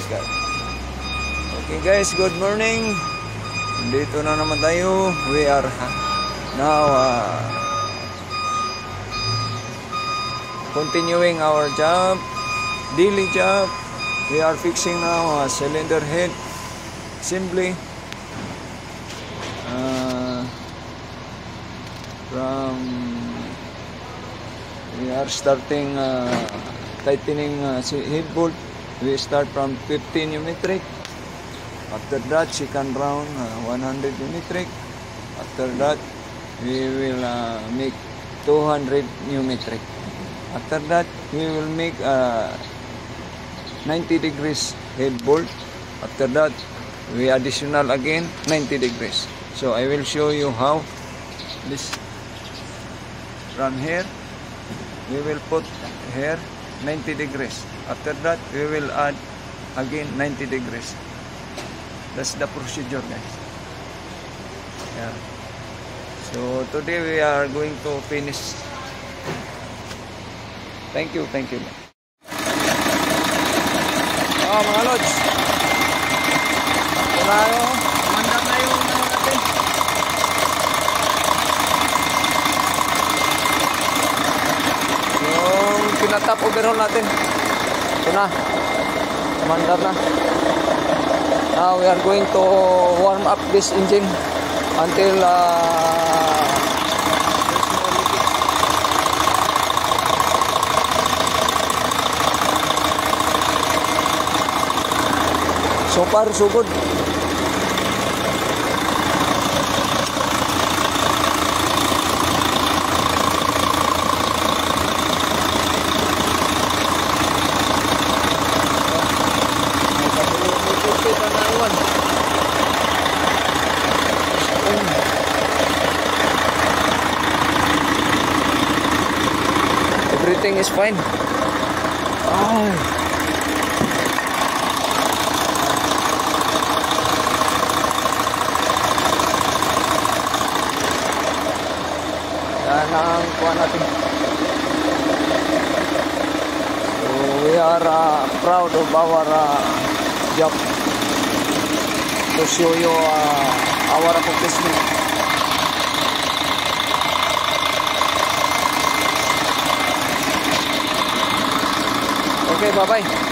God. Okay guys, good morning. Dito na naman tayo. We are now continuing our job, daily job. We are fixing now a cylinder head assembly. We are starting tightening head bolt. We start from 15 U-metric. After that, second round 100 U-metric. After that, we will make 200 U-metric. After that, we will make 90 degrees head bolt. After that, we additional again 90 degrees. So I will show you how this from here. We will put here 90 degrees. After that, we will add again 90 degrees. That's the procedure, guys. Yeah. So today we are going to finish. Thank you. Oh, mga lods. Tayo, mandam na yung natin. Yung pinatap overhaul natin. Ito na. Mandam na. Now we are going to warm up this engine until so far so good. Everything is fine. Oh. Yan ang kuha natin. So we are proud of our job to show you our accomplishment. Okay, bye-bye.